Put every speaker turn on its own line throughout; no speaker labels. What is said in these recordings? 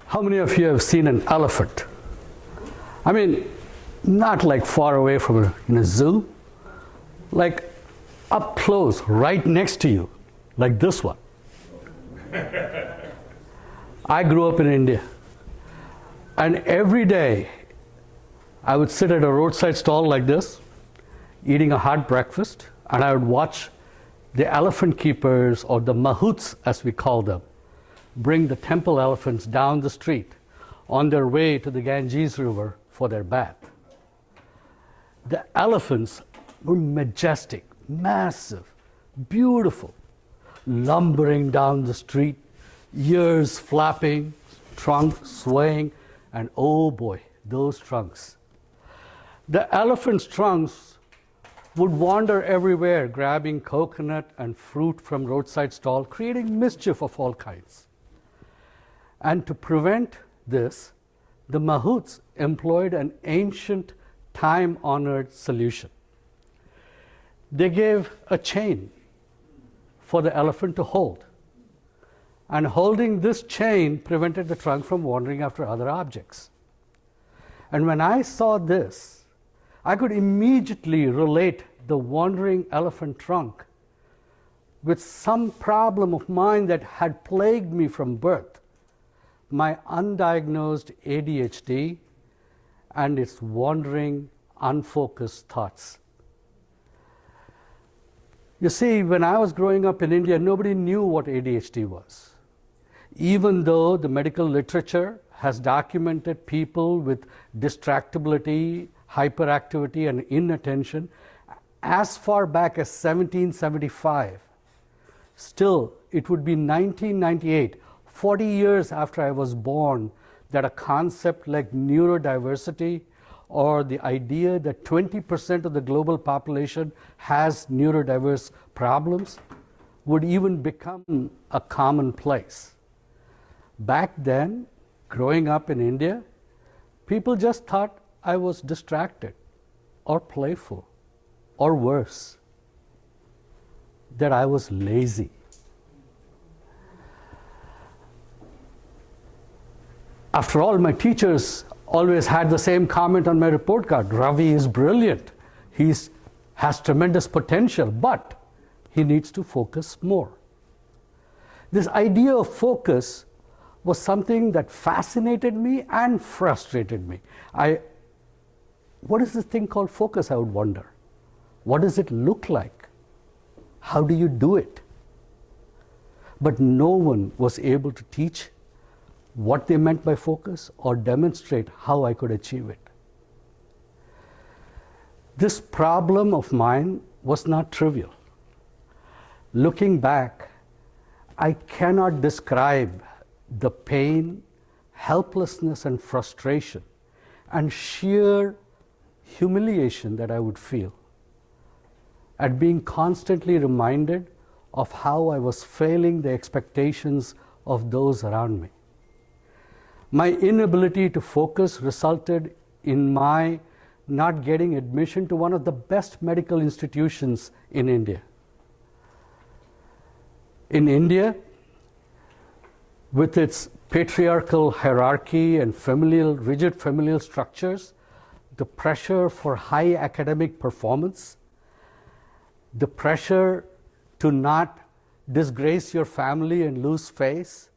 How many of you have seen an elephant? I mean, not like far away from in a zoo, like up close, right next to you, like this one. I grew up in India, and every day I would sit at a roadside stall like this, eating a hot breakfast, and I would watch the elephant keepers, or the mahouts as we call them, bring the temple elephants down the street on their way to the Ganges River for their bath. The elephants were majestic, massive, beautiful, lumbering down the street, ears flapping, trunk swaying, and oh boy, those trunks. The elephants' trunks would wander everywhere, grabbing coconut and fruit from roadside stall, creating mischief of all kinds. And to prevent this, the mahouts employed an ancient, time-honored solution. They gave a chain for the elephant to hold. And holding this chain prevented the trunk from wandering after other objects. And when I saw this, I could immediately relate the wandering elephant trunk with some problem of mine that had plagued me from birth, my undiagnosed ADHD and its wandering, unfocused thoughts. You see, when I was growing up in India, nobody knew what ADHD was. Even though the medical literature has documented people with distractibility, hyperactivity, and inattention as far back as 1775, still it would be 1998, 40 years after I was born, that a concept like neurodiversity, or the idea that 20% of the global population has neurodiverse problems, would even become a commonplace. Back then, growing up in India, people just thought I was distracted or playful, or worse, that I was lazy. After all, my teachers always had the same comment on my report card: Ravi is brilliant, he has tremendous potential, but he needs to focus more. This idea of focus was something that fascinated me and frustrated me. What is this thing called focus, I would wonder? What does it look like? How do you do it? But no one was able to teach what they meant by focus or demonstrate how I could achieve it. This problem of mine was not trivial. Looking back, I cannot describe the pain, helplessness, and frustration, and sheer humiliation that I would feel at being constantly reminded of how I was failing the expectations of those around me. My inability to focus resulted in my not getting admission to one of the best medical institutions in India. In India, with its patriarchal hierarchy and rigid familial structures, the pressure for high academic performance, the pressure to not disgrace your family and lose face,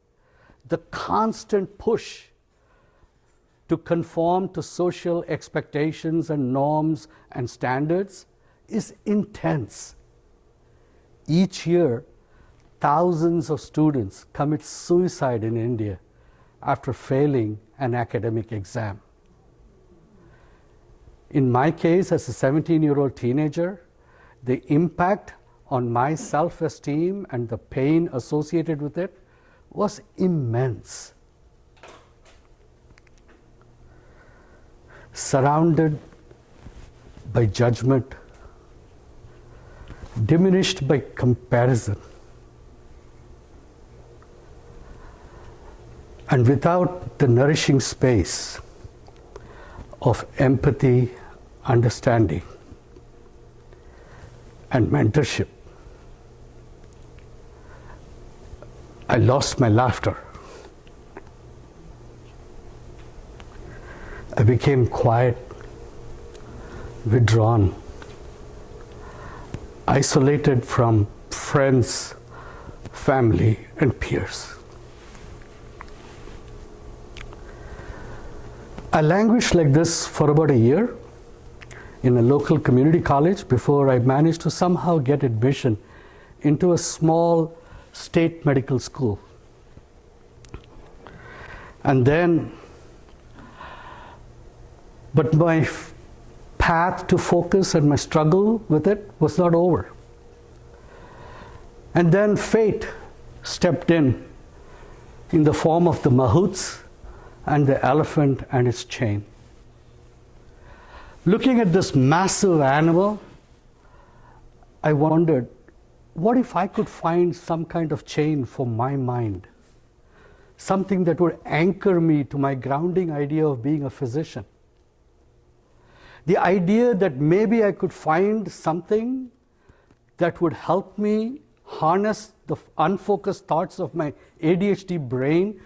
the constant push to conform to social expectations and norms and standards is intense. Each year, thousands of students commit suicide in India after failing an academic exam. In my case, as a 17-year-old teenager, the impact on my self-esteem and the pain associated with it was immense. Surrounded by judgment, diminished by comparison, and without the nourishing space of empathy, understanding, and mentorship, I lost my laughter. I became quiet, withdrawn, isolated from friends, family, and peers. I languished like this for about a year in a local community college before I managed to somehow get admission into a small state medical school. And then, but my path to focus and my struggle with it was not over. And then fate stepped in the form of the mahouts and the elephant and its chain. Looking at this massive animal, I wondered, what if I could find some kind of chain for my mind? Something that would anchor me to my grounding idea of being a physician. The idea that maybe I could find something that would help me harness the unfocused thoughts of my ADHD brain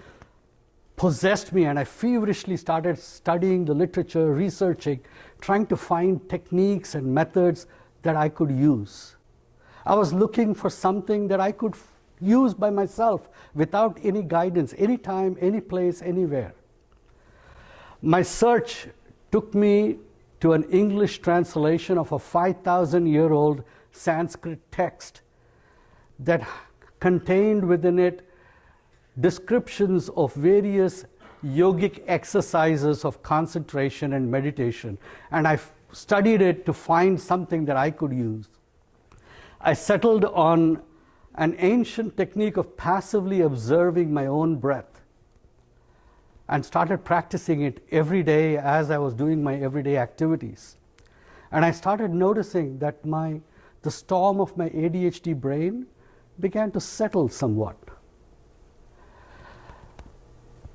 possessed me, and I feverishly started studying the literature, researching, trying to find techniques and methods that I could use. I was looking for something that I could use by myself without any guidance, anytime, any place, anywhere. My search took me to an English translation of a 5,000-year-old Sanskrit text that contained within it descriptions of various yogic exercises of concentration and meditation, and I studied it to find something that I could use. I settled on an ancient technique of passively observing my own breath and started practicing it every day as I was doing my everyday activities. And I started noticing that the storm of my ADHD brain began to settle somewhat.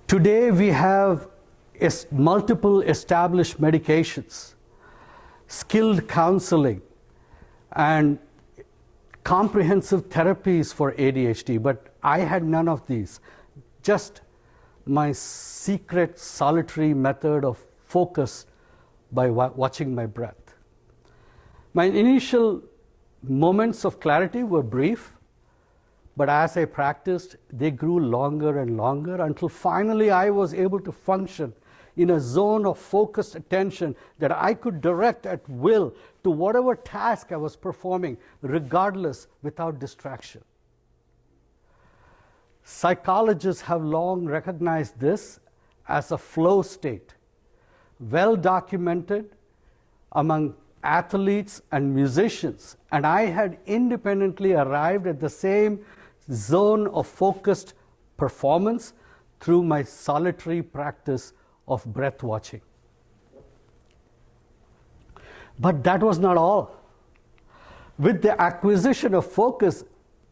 Today we have multiple established medications, skilled counseling, and comprehensive therapies for ADHD, but I had none of these. Just my secret, solitary method of focus by watching my breath. My initial moments of clarity were brief, but as I practiced, they grew longer and longer until finally I was able to function in a zone of focused attention that I could direct at will to whatever task I was performing, regardless, without distraction. Psychologists have long recognized this as a flow state, well documented among athletes and musicians, and I had independently arrived at the same zone of focused performance through my solitary practice of breath watching. But that was not all. With the acquisition of focus,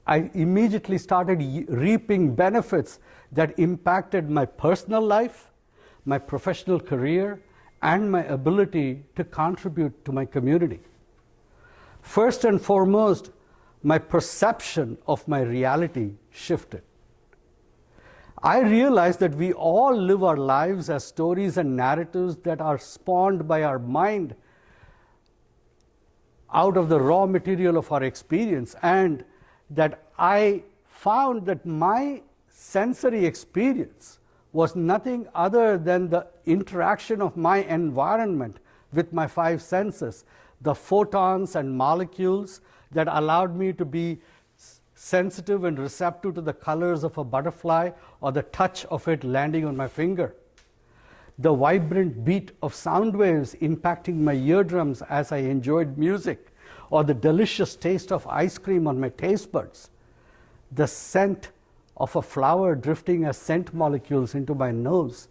I immediately started reaping benefits that impacted my personal life, my professional career, and my ability to contribute to my community. First and foremost, my perception of my reality shifted. I realized that we all live our lives as stories and narratives that are spawned by our mind out of the raw material of our experience, and that I found that my sensory experience was nothing other than the interaction of my environment with my five senses, the photons and molecules that allowed me to be sensitive and receptive to the colors of a butterfly or the touch of it landing on my finger, the vibrant beat of sound waves impacting my eardrums as I enjoyed music, or the delicious taste of ice cream on my taste buds, the scent of a flower drifting as scent molecules into my nose,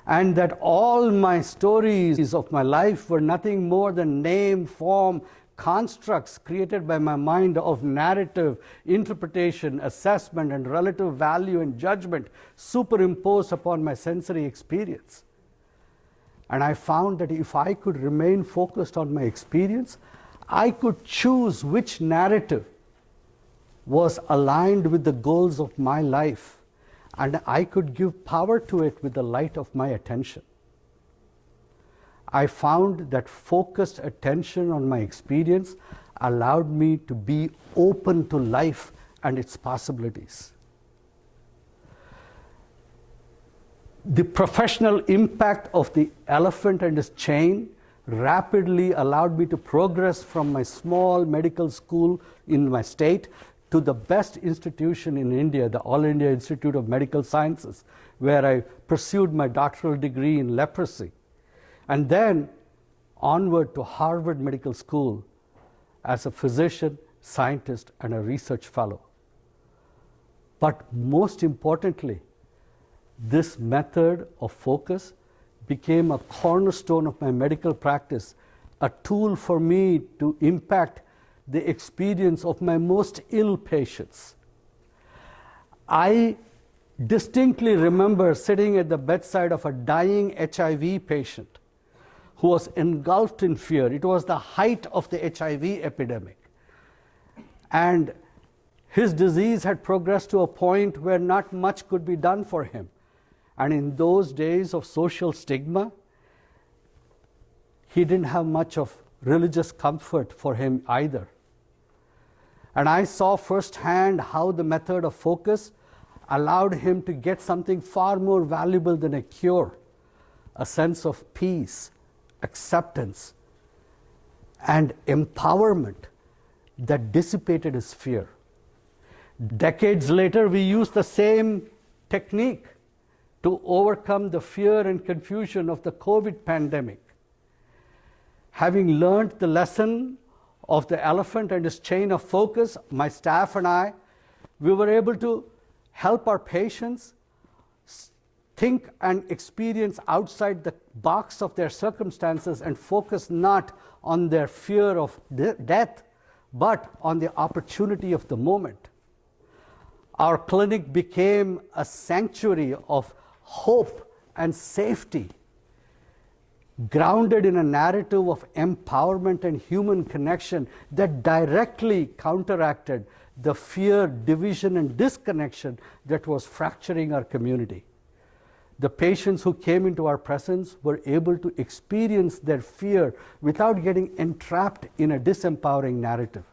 and that all my stories of my life were nothing more than name, form, constructs created by my mind of narrative, interpretation, assessment, and relative value and judgment superimposed upon my sensory experience. And I found that if I could remain focused on my experience, I could choose which narrative was aligned with the goals of my life, and I could give power to it with the light of my attention. I found that focused attention on my experience allowed me to be open to life and its possibilities. The professional impact of the elephant and his chain rapidly allowed me to progress from my small medical school in my state to the best institution in India, the All India Institute of Medical Sciences, where I pursued my doctoral degree in leprosy, and then onward to Harvard Medical School as a physician, scientist, and a research fellow. But most importantly, this method of focus became a cornerstone of my medical practice, a tool for me to impact the experience of my most ill patients. I distinctly remember sitting at the bedside of a dying HIV patient who was engulfed in fear. It was the height of the HIV epidemic. And his disease had progressed to a point where not much could be done for him. And in those days of social stigma, he didn't have much of religious comfort for him either. And I saw firsthand how the method of focus allowed him to get something far more valuable than a cure, a sense of peace, acceptance, and empowerment that dissipated his fear. Decades later, we used the same technique to overcome the fear and confusion of the COVID pandemic. Having learned the lesson of the elephant and his chain of focus, my staff and I, we were able to help our patients think and experience outside the box of their circumstances and focus not on their fear of death, but on the opportunity of the moment. Our clinic became a sanctuary of hope and safety, grounded in a narrative of empowerment and human connection that directly counteracted the fear, division, and disconnection that was fracturing our community. The patients who came into our presence were able to experience their fear without getting entrapped in a disempowering narrative.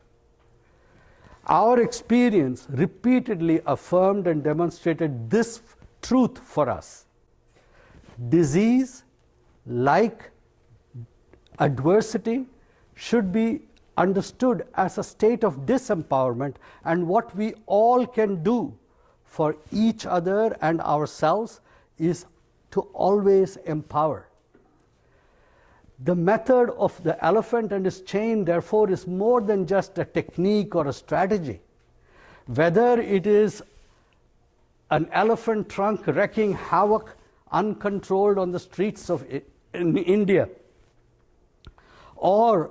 Our experience repeatedly affirmed and demonstrated this truth for us. Disease, like adversity, should be understood as a state of disempowerment, and what we all can do for each other and ourselves is to always empower. The method of the elephant and his chain, therefore, is more than just a technique or a strategy. Whether it is an elephant trunk wreaking havoc uncontrolled on the streets of in India, or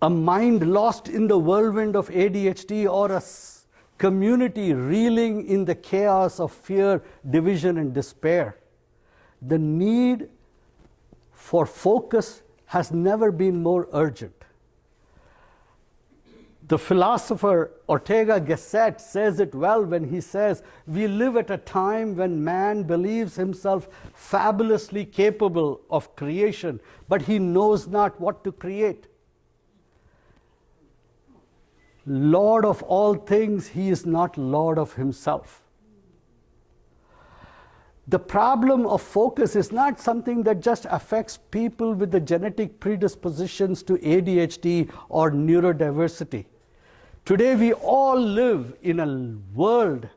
a mind lost in the whirlwind of ADHD, or a community reeling in the chaos of fear, division, and despair, the need for focus has never been more urgent. The philosopher Ortega Gasset says it well when he says, "We live at a time when man believes himself fabulously capable of creation, but he knows not what to create. Lord of all things, he is not Lord of himself." The problem of focus is not something that just affects people with the genetic predispositions to ADHD or neurodiversity. Today, we all live in a world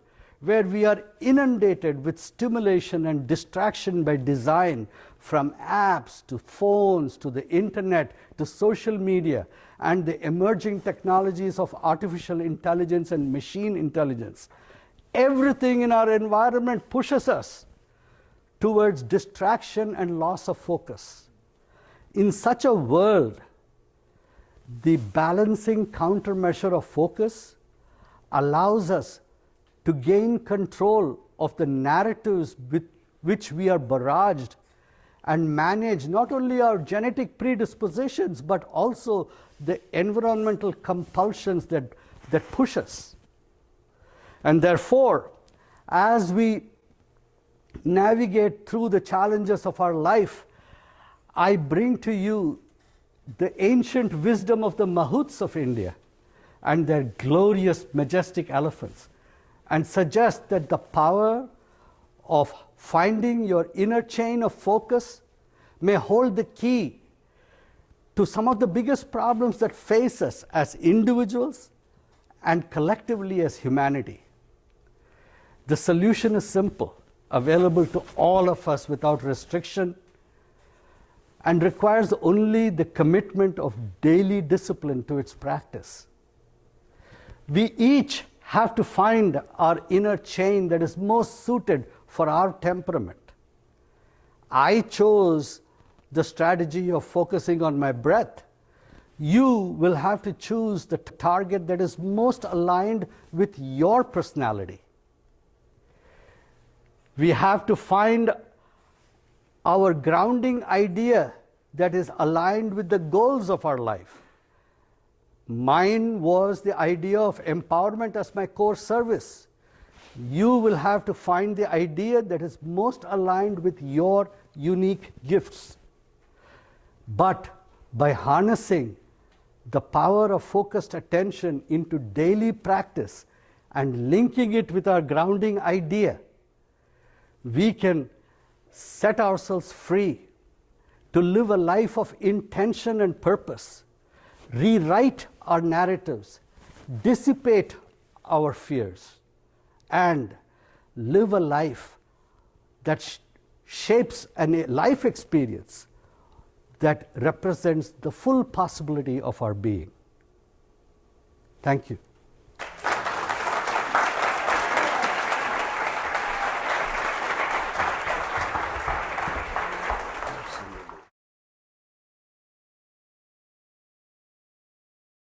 where we are inundated with stimulation and distraction by design, from apps to phones to the internet to social media and the emerging technologies of artificial intelligence and machine intelligence. Everything in our environment pushes us towards distraction and loss of focus. In such a world, the balancing countermeasure of focus allows us to gain control of the narratives with which we are barraged and manage not only our genetic predispositions but also the environmental compulsions that push us. And therefore, as we navigate through the challenges of our life, I bring to you the ancient wisdom of the Mahouts of India and their glorious, majestic elephants, and suggest that the power of finding your inner chain of focus may hold the key to some of the biggest problems that face us as individuals and collectively as humanity. The solution is simple, available to all of us without restriction, and requires only the commitment of daily discipline to its practice. We each have to find our inner chain that is most suited for our temperament. I chose the strategy of focusing on my breath. You will have to choose the target that is most aligned with your personality. We have to find our grounding idea that is aligned with the goals of our life. Mine was the idea of empowerment as my core service. You will have to find the idea that is most aligned with your unique gifts. But by harnessing the power of focused attention into daily practice and linking it with our grounding idea, we can set ourselves free to live a life of intention and purpose, rewrite our narratives, dissipate our fears, and live a life that shapes a life experience that represents the full possibility of our being. Thank you.